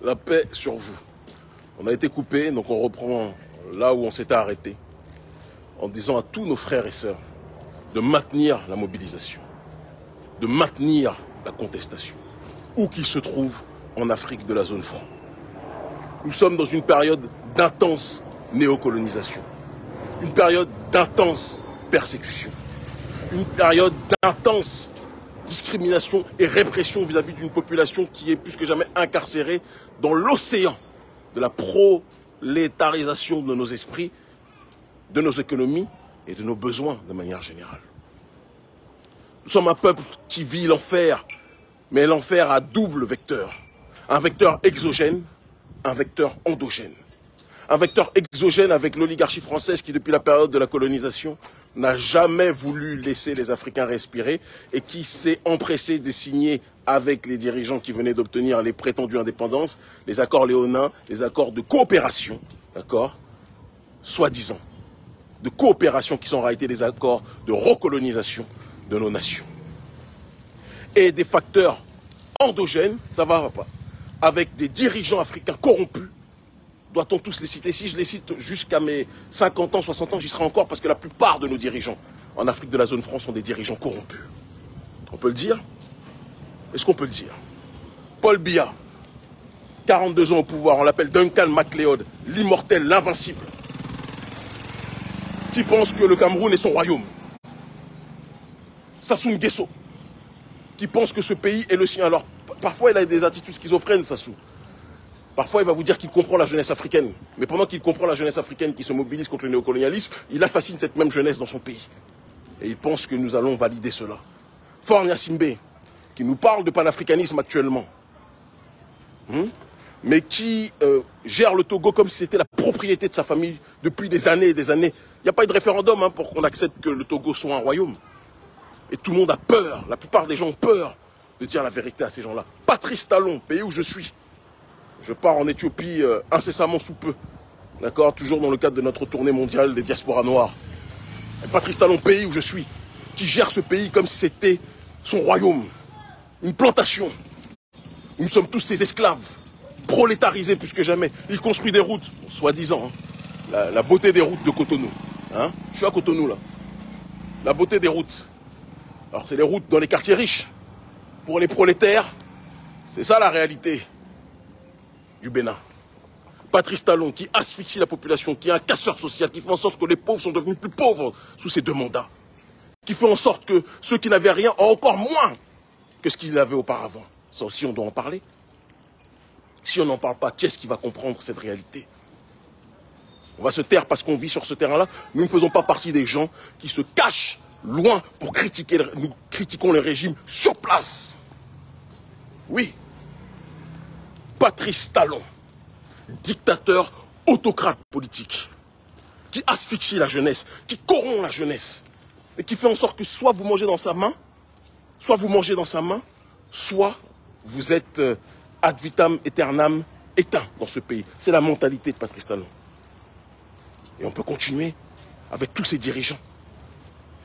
La paix sur vous. On a été coupé, donc on reprend là où on s'était arrêté, en disant à tous nos frères et sœurs de maintenir la mobilisation, de maintenir la contestation, où qu'ils se trouvent en Afrique de la zone franc. Nous sommes dans une période d'intense néocolonisation, une période d'intense persécution, une période d'intense discrimination et répression vis-à-vis d'une population qui est plus que jamais incarcérée dans l'océan de la prolétarisation de nos esprits, de nos économies et de nos besoins de manière générale. Nous sommes un peuple qui vit l'enfer, mais l'enfer a double vecteur. Un vecteur exogène, un vecteur endogène. Un vecteur exogène avec l'oligarchie française qui, depuis la période de la colonisation, n'a jamais voulu laisser les Africains respirer et qui s'est empressé de signer avec les dirigeants qui venaient d'obtenir les prétendues indépendances, les accords léonins, les accords de coopération, d'accord, soi-disant, de coopération qui sont en réalité des accords de recolonisation de nos nations. Et des facteurs endogènes, ça va pas, avec des dirigeants africains corrompus. Doit-on tous les citer? Si je les cite jusqu'à mes 50 ans, 60 ans, j'y serai encore parce que la plupart de nos dirigeants en Afrique de la zone franc sont des dirigeants corrompus. On peut le dire? Est-ce qu'on peut le dire? Paul Biya, 42 ans au pouvoir, on l'appelle Duncan MacLeod, l'immortel, l'invincible, qui pense que le Cameroun est son royaume. Sassou Nguesso, qui pense que ce pays est le sien. Alors, parfois il a des attitudes schizophrènes, Sassou. Parfois, il va vous dire qu'il comprend la jeunesse africaine. Mais pendant qu'il comprend la jeunesse africaine qui se mobilise contre le néocolonialisme, il assassine cette même jeunesse dans son pays. Et il pense que nous allons valider cela. Faure Gnassingbé, qui nous parle de panafricanisme actuellement, mais qui gère le Togo comme si c'était la propriété de sa famille depuis des années et des années. Il n'y a pas eu de référendum pour qu'on accepte que le Togo soit un royaume. Et tout le monde a peur, la plupart des gens ont peur de dire la vérité à ces gens-là. Patrice Talon, pays où je suis. Je pars en Éthiopie incessamment sous peu, d'accord, toujours dans le cadre de notre tournée mondiale des diasporas noires. Et Patrice Talon, pays où je suis, qui gère ce pays comme si c'était son royaume, une plantation. Nous sommes tous ses esclaves, prolétarisés plus que jamais. Il construit des routes, soi-disant, la beauté des routes de Cotonou. Je suis à Cotonou là. La beauté des routes. Alors c'est les routes dans les quartiers riches. Pour les prolétaires, c'est ça la réalité du Bénin. Patrice Talon qui asphyxie la population, qui est un casseur social, qui fait en sorte que les pauvres sont devenus plus pauvres sous ces deux mandats. Qui fait en sorte que ceux qui n'avaient rien ont encore moins que ce qu'ils avaient auparavant. Ça aussi, on doit en parler. Si on n'en parle pas, qui est-ce qui va comprendre cette réalité? On va se taire parce qu'on vit sur ce terrain-là. Nous ne faisons pas partie des gens qui se cachent loin pour critiquer. Nous critiquons les régimes sur place. Oui. Patrice Talon, dictateur, autocrate politique, qui asphyxie la jeunesse, qui corrompt la jeunesse, et qui fait en sorte que soit vous mangez dans sa main, soit vous mangez dans sa main, soit vous êtes ad vitam aeternam éteint dans ce pays. C'est la mentalité de Patrice Talon. Et on peut continuer avec tous ces dirigeants.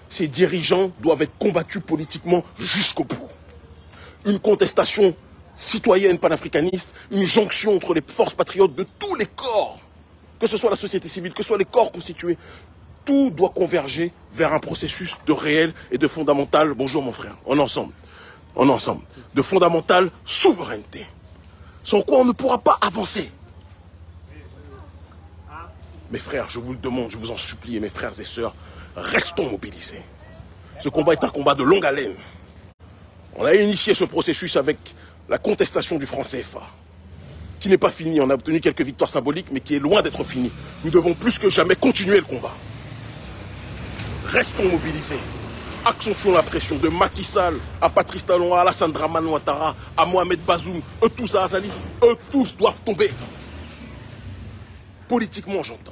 Ces dirigeants doivent être combattus politiquement jusqu'au bout. Une contestation citoyenne panafricaniste, une jonction entre les forces patriotes de tous les corps, que ce soit la société civile, que ce soit les corps constitués, tout doit converger vers un processus de réel et de fondamental, bonjour mon frère, en ensemble, de fondamentale souveraineté, sans quoi on ne pourra pas avancer. Mes frères, je vous le demande, je vous en supplie, mes frères et sœurs, restons mobilisés. Ce combat est un combat de longue haleine. On a initié ce processus avec la contestation du franc CFA, qui n'est pas finie. On a obtenu quelques victoires symboliques, mais qui est loin d'être finie. Nous devons plus que jamais continuer le combat. Restons mobilisés. Accentuons la pression de Macky Sall à Patrice Talon, à Alassane Dramane Ouattara, à Mohamed Bazoum, eux tous à Azali. Eux tous doivent tomber. Politiquement, j'entends.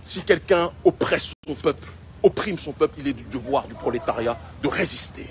Si quelqu'un oppresse son peuple, opprime son peuple, il est du devoir du prolétariat de résister.